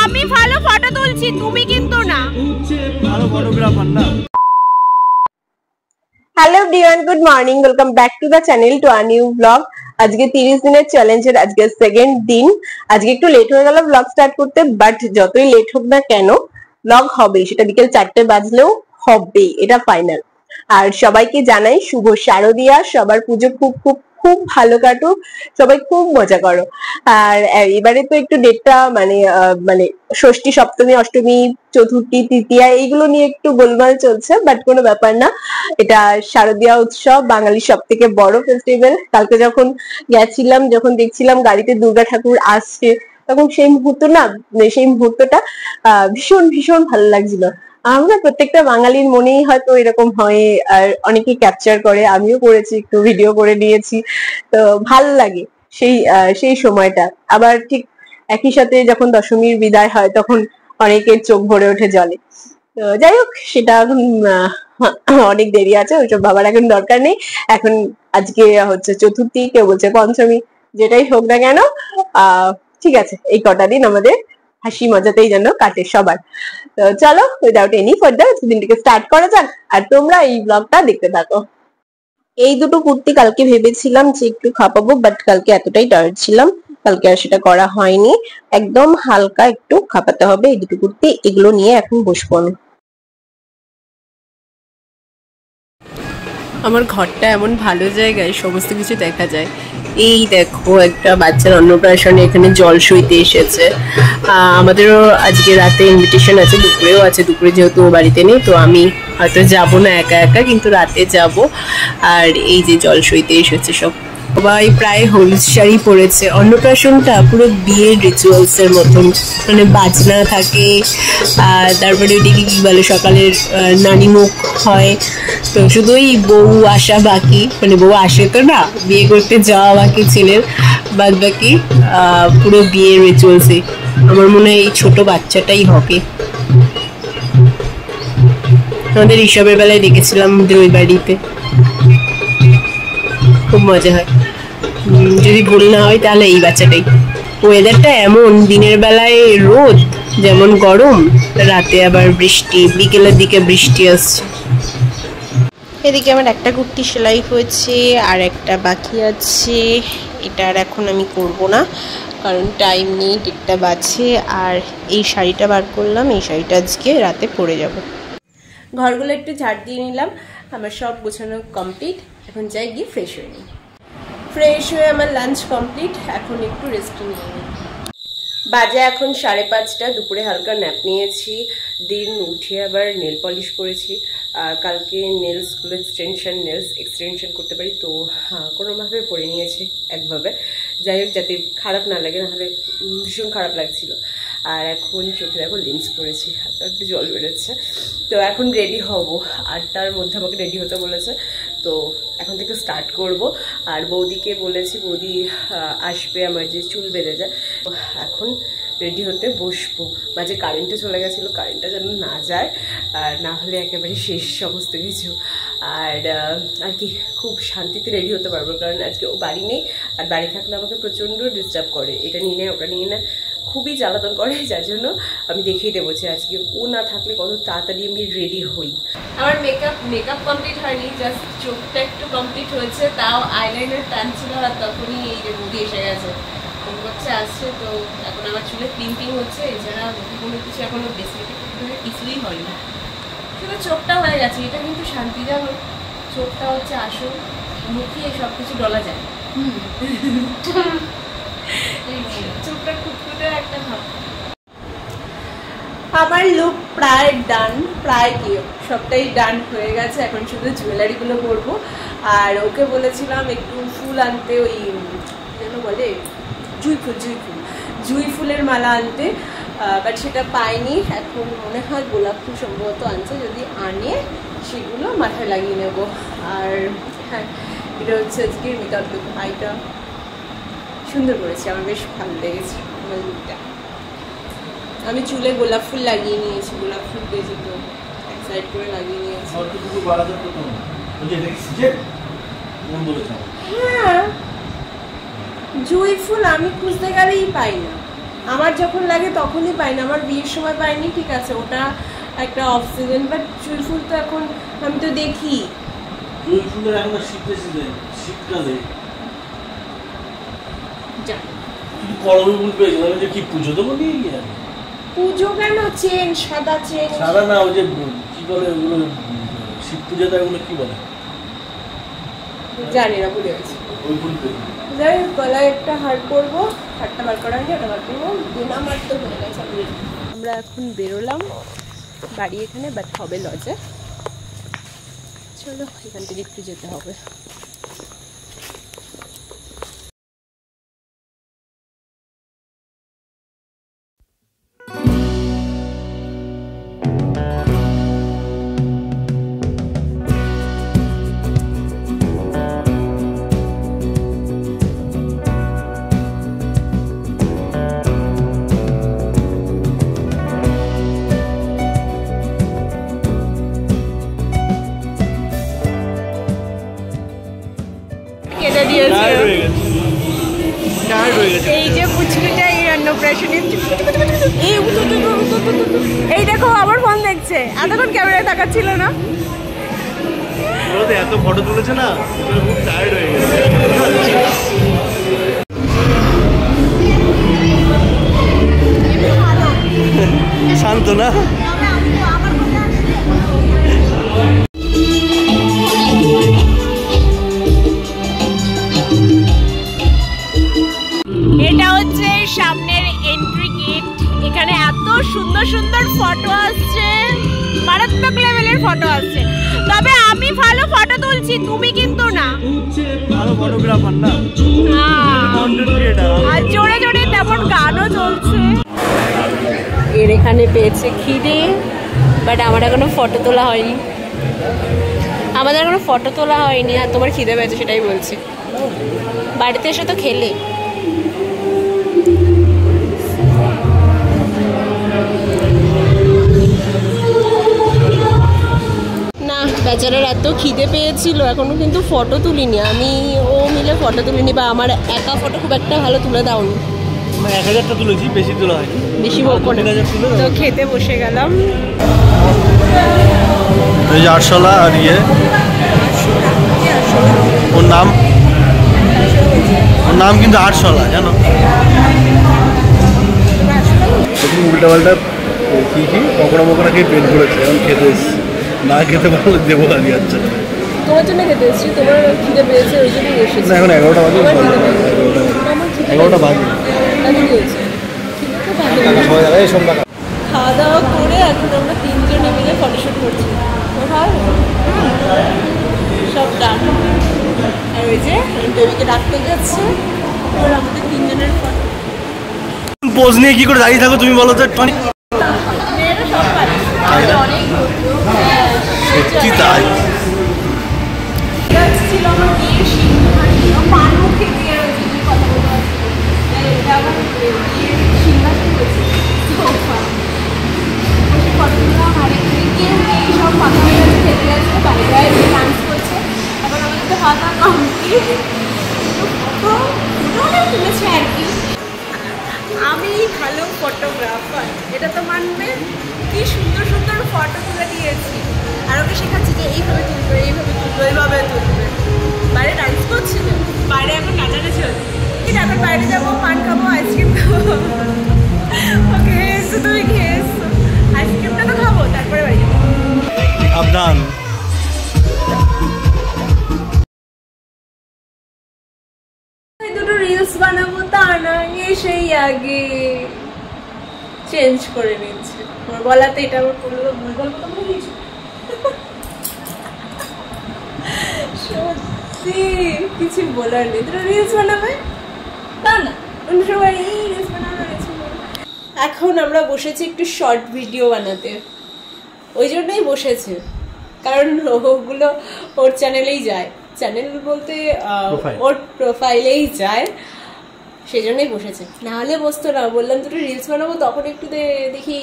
আমি ভালো ফটো তুলছি, তুমি কিন্তু না। ভালো ফটোগ্রাফার না। Hello everyone, good morning, welcome back to the channel to a new blog. আজকে 30 দিনের চ্যালেঞ্জের আজকে সেকেন্ড দিন। আজকে একটু লেট হয়ে গেল ব্লগ স্টার্ট করতে, বাট যতই লেট হোক না কেন ব্লগ হবে, সেটা বিকেল 4টে বাজলেও হবে, এটা ফাইনাল। আর সবাইকে জানাই শুভ শারদিয়া, সবার পুজো খুব খুব খুব ভালো কাটুক, সবাই খুব মজা করো। আর এবারে তো একটু ডেটটা মানে ষষ্ঠী, সপ্তমী, অষ্টমী, চতুর্থী, তৃতীয়া এইগুলো নিয়ে একটু গোলমাল চলছে, বাট কোনো ব্যাপার না। এটা শারদীয়া উৎসব, বাঙালির সব থেকে বড় ফেস্টিভ্যাল। কালকে যখন গেছিলাম, যখন দেখছিলাম গাড়িতে দুর্গা ঠাকুর আসছে, তখন সেই মুহূর্তটা ভীষণ ভীষণ ভালো লাগছিল। আমরা প্রত্যেকটা বাঙালির মনেই হয়তো এরকম হয়, আর অনেকে ক্যাপচার করে, আমিও করেছি, একটু ভিডিও করে নিয়েছি। তো ভালো লাগে সেই সময়টা। আবার ঠিক একই সাথে যখন দশমীর বিদায় হয়, তখন অনেকের চোখ ভরে ওঠে জলে। তো যাই হোক, সেটা এখন অনেক দেরি আছে, ওইসব ভাবার এখন দরকার নেই। এখন আজকে হচ্ছে চতুর্থী, কেউ বলছে পঞ্চমী, যেটাই হোক না কেন ঠিক আছে, এই কটা দিন আমাদের হাসি মজাতেই যেন কাটে সবার। তো চলো, উইদাউট এনি ফার্দার দিনটিকে স্টার্ট করা যাক, আর তোমরা এই ব্লগটা দেখতে থাকো। এই দুটো কুর্তি কালকে ভেবেছিলাম যে একটু খাপাবো, বাট কালকে এতটাই টায়ার্ড ছিলাম, কালকে আর সেটা করা হয়নি। একদম হালকা একটু খাপাতে হবে এই দুটো কুর্তি, এগুলো নিয়ে এখন বসবো আমি। আমার ঘরটা এমন ভালো জায়গায় সমস্ত কিছু দেখা যায়। এই দেখো, একটা বাচ্চার অন্নপ্রাশনে এখানে জল সইতে এসেছে। আমাদেরও আজকে রাতে ইনভিটেশন আছে, দুপুরেও আছে। দুপুরে যেহেতু ও বাড়িতে নেই, তো আমি হয়তো যাবো না একা একা, কিন্তু রাতে যাব। আর এই যে জল সইতে এসেছে সব, সবাই প্রায় হলুদ শাড়ি পরেছে। অন্নপ্রাশনটা পুরো বিয়ের রিচুয়ালস এর মতন, মানে বাজনা থাকে, আর তারপরে ওইদিকে কি বলে, সকালের নানিমুখ হয়। তো শুধু ওই বউ আসা বাকি, মানে বউ আসে তো না, বিয়ে করতে যাওয়া বাকি ছেলের, বাদ বাকি পুরো বিয়ের রিচুয়ালসে। আমার মনে হয় এই ছোট বাচ্চাটাই হবে। আমাদের ঋষভের বেলায় দেখেছিলাম আমাদের ওই বাড়িতে, খুব মজা হয়। যদি ভুল না হয় তাহলে এই বাচ্চাটাই। ওয়েদারটা এমন, দিনের বেলায় রোদ যেমন গরম, রাতে আবার বৃষ্টি, বিকেলের দিকে বৃষ্টি আসছে। এদিকে আমার একটা কুর্তি সেলাই হয়েছে, আর একটা বাকি আছে। এটা আর এখন আমি করব না, কারণ টাইম নেই, 1টা বাজে। আর এই শাড়িটা বার করলাম, এই শাড়িটা আজকে রাতে পরে যাব। ঘরগুলো একটু ঝাড় দিয়ে নিলাম, আমার সব গোছানো কমপ্লিট। এখন যাই গিয়ে ফ্রেশ হয়ে নিই। ফ্রেশ হয়ে আমার লাঞ্চ কমপ্লিট, এখন একটু রেস্ট নিয়ে নিই। বাজে এখন 5:30। দুপুরে হালকা ন্যাপ নিয়েছি, দিন উঠে আবার নেল পলিশ করেছি। কালকে নেলসগুলো নেলস এক্সটেনশন করতে পারি, তো কোনোভাবে পরে নিয়েছি একভাবে। যাই হোক, যাতে খারাপ না লাগে, নাহলে ভীষণ খারাপ লাগছিল। আর এখন চোখে দেখো লেন্স পরেছি, হাতে একটু জল বেরোচ্ছে। তো এখন রেডি হব, 8টার মধ্যে আমাকে রেডি হতে বলেছে, তো এখন থেকে স্টার্ট করব। আর বৌদিকে বলেছি, বৌদি আসবে আমার যে চুল বেঁধে যায়। এখন রেডি হতে বসবো। মাঝে কারেন্টে চলে গেছিলো, কারেন্টটা যেন না যায়, আর না হলে একেবারে শেষ সমস্ত কিছু। আর কি খুব শান্তিতে রেডি হতে পারবো, কারণ আজকে ও বাড়ি নেই। আর বাড়ি থাকলে আমাকে প্রচণ্ড ডিস্টার্ব করে, এটা নিয়ে নেয় ওটা নিয়ে নেয়, খুবই জ্বালাতন করে। যার জন্য আমি দেখিয়ে দেবো যে আজকে ও না থাকলে কত তাড়াতাড়ি আমি রেডি হই। আমার মেকআপ কমপ্লিট হয়নি, জাস্ট চোখটা একটু কমপ্লিট হয়েছে, তাও আইলাইনার টানছিল। আর তখনই এই যে বৌদি এসে গেছে, ফোন করছে আসছে। তো এখন আমার চুলে ক্লিপিং হচ্ছে, এছাড়া কোনো কিছু এখনো বেশি কিছুই হয়নি, শুধু চোখটা হয়ে গেছে। এটা কিন্তু শান্তি, জানো, চোখটা হচ্ছে আসল, মুখিয়ে সব কিছু ডলা যায়। চোখটা খুঁতখুঁতে একটা ভাব। আমার লুক প্রায় ডান, প্রায় কি সবটাই ডান হয়ে গেছে। এখন শুধু জুয়েলারিগুলো পরবো। আর ওকে বলেছিলাম একটু ফুল আনতে, ওই যেন বলে জুঁই ফুলের মালা আনতে, বাট সেটা পাইনি। এখন মনে হয় গোলাপ ফুল সম্ভবত আনছে, যদি আনে সেগুলো মাথায় লাগিয়ে নেব। আর হ্যাঁ, এটা হচ্ছে আজকের মেকআপ লুক। আইটা সুন্দর করেছি, আমার বেশ ভালো লেগেছে আমার লুকটা। আমি চুলে গোলাপ ফুল লাগিয়ে নিয়েছি, গোলাপ ফুল দিয়েছি, তো এক সাইড করে লাগিয়ে নিয়েছি। হ্যাঁ, জুঁই ফুল আমি খুঁজতে গেলেই পাই না, আমার যখন লাগে তখনই পাই না। আমার বিয়ের সময় পাইনি, ঠিক আছে, ওটা একটা অফ সিজন, বাট জুঁই ফুল তো এখন আমি তো দেখি। জুঁই ফুলের এখন শীতকালে করবি ফুল পেয়েছিলাম, যে কি পুজো দেবো নিয়ে গিয়ে। পুজো কেন? চেন, সাদা চেন। সাদা না, ওই যে কি বলে ওগুলো, শিব পূজাতে ওগুলো কি বলে জানি না, ভুলে গেছি। ওই ফুল পেয়েছি। যাই হোক, গলায় একটা হার করবো, হারটা বার করা হয়নি, ওটা বার করবো। দিন আমার তো হয়ে গেছে। আমরা এখন বেরোলাম বাড়ি এখানে, বাট হবে লজে। চলো এখান থেকে একটু যেতে হবে। এই যে পুচকিটা, এই অন্নপ্রাশনে, এই দেখো আমার ফোন দেখছে, এতক্ষণ ক্যামেরায় তাকাচ্ছিল না। এত ফটো তুলেছে না, খুব টায়ার্ড হয়ে গেছে। শান্ত না, এটা হচ্ছে সামনের এন্ট্রি গেট। এখানে এত সুন্দর সুন্দর ফটো আসছে, মারাত্মক লেভেলের ফটো আসছে। তবে আমি ভালো ফটো তুলছি, তুমি কিন্তু না। ভালো ফটোগ্রাফার না, কন্টেন্ট ক্রিয়েটর। আর জোরে জোরে তেমন গানও চলছে। এর এখানে পেয়েছে খিদে, বাট আমার এখনো ফটো তোলা হয়নি। আমাদের এখনো ফটো তোলা হয়নি, আর তোমার খিদে পেয়েছে সেটাই বলছি। বাড়িতে এসে তো খেলে। না, বেচারার এত খিদে পেয়েছিল, এখনো কিন্তু ফটো তুলিনি। আমি ও মিলে ফটো তুলিনি, বা আমার একা ফটো খুব একটা ভালো তুলে দাওনি। 1000টা তুলেছি, বেশি তোলা হয়নি। বেশি বলবো না, তো খেতে বসে গেলাম। এই যে আরশোলা, আর ইয়ে ওর নাম কিন্তু আরশোলা, জানো। উল্টা পাল্টা কি পকোড়া মকোড়া খেয়ে পেট করেছে, এখন খেতে এসছি। না খেতে পারলে দেবো দাঁড়িয়ে যাচ্ছে। তোমার জন্য খেতে এসেছি, তোমার খিদে পেয়েছে ওই জন্যই এসেছি। না, এখন 11টা বাজে। 11টা বাজে। খাওয়া দাওয়া করে এখন আমরা তিনজনে মিলে ফটোশুট করছি। সব ডান। আর ওই যে বেবিকে ডাকতে যাচ্ছে, এবার আমাদের তিনজনের ফটো। পোজ নিয়ে কি করে দাঁড়িয়ে থাকো তুমি বলো তো? মেয়েরা সব পারে, অনেক সত্যি তাই। ছিল আমার বিয়ের সিংহাসন, পান মুখে দিয়ে কথা বলতে পারছি। এটা আমার বিয়ের সিংহাসন হয়েছে, কতগুলো আমার এখানে কেউ নেই, সব কথা হয়ে গেছে, খেতে গেছে, বাইরে বাইরে ডান্স করছে। এখন আমাদের তো হাতা কমপ্লিট, ফটো তুলেছে আর কি। আমি ভালো ফটোগ্রাফার, এটা তো মানবে। কি সুন্দর সুন্দর ফটো তুলে দিয়েছি, আর ওকে শেখাচ্ছি যে এইভাবে তুলবে, এইভাবে তুলবে, এইভাবে তুলবে। বাইরে ডান্স করছিল, বাইরে এখন নাচানাচি হচ্ছে। ঠিক আছে, এখন বাইরে যাবো, পান খাবো, আইসক্রিম খাবো। ওকে এসো, তুমি খেয়ে এসো, আইসক্রিমটা তো খাবো, তারপরে বাড়ি যাবো। সাবধান। দুটো রিলস বানাবো, তা না সেই আগে চেঞ্জ করে নিচ্ছে। আমার বলাতে এটা আমার কোনো ভুল গল্প তো ভুলিয়েছি। সত্যি কিছু বলার নেই। দুটো রিলস বানাবে, তা না অন্য সবাই এই রিলস বানাবে। এখন আমরা বসেছি একটু শর্ট ভিডিও বানাতে, ওই জন্যই বসেছে, কারণ ওগুলো ওর চ্যানেলেই যায়। চ্যানেল বলতে ওর প্রোফাইলেই যায়, সেই জন্যই বসেছে। না হলে বসতো না। বললাম দুটো রিলস বানাবো, তখন একটু দেখি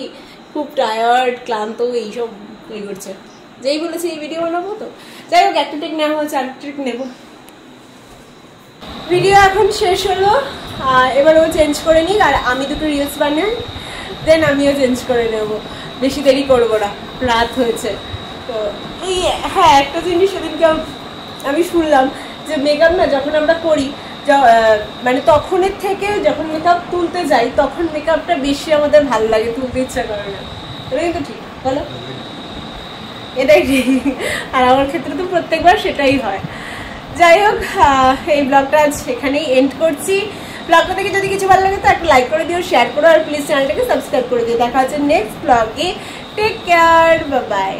খুব টায়ার্ড, ক্লান্ত, এইসব এই করছে। যেই বলেছি এই ভিডিও বানাবো, তো যাই হোক একটা ট্রিক নেওয়া হয়েছে, আর ট্রিক নেবো। ভিডিও এখন শেষ হলো, এবার ও চেঞ্জ করে নিক আর আমি দুটো রিলস বানাই, দেন আমিও চেঞ্জ করে নেব, বেশি দেরি করবো না, রাত হয়েছে। তো এই হ্যাঁ একটা জিনিস সেদিনকে আমি শুনলাম যে মেকআপ না যখন আমরা করি মানে তখনের থেকে যখন মেকআপ তুলতে যাই তখন মেকআপটা বেশি আমাদের ভালো লাগে, তুলতে ইচ্ছা করে না। এটা কিন্তু ঠিক বলো, এটাই ঠিক। আর আমার ক্ষেত্রে তো প্রত্যেকবার সেটাই হয়। যাই হোক, এই ব্লগটা আজ এখানেই এন্ড করছি। ব্লগটা থেকে যদি কিছু ভালো লাগে তো একটা লাইক করে দিও, শেয়ার করো আর প্লিজ চ্যানেলটাকে সাবস্ক্রাইব করে দিও। দেখা হচ্ছে নেক্সট ব্লগে। Take care, bye by.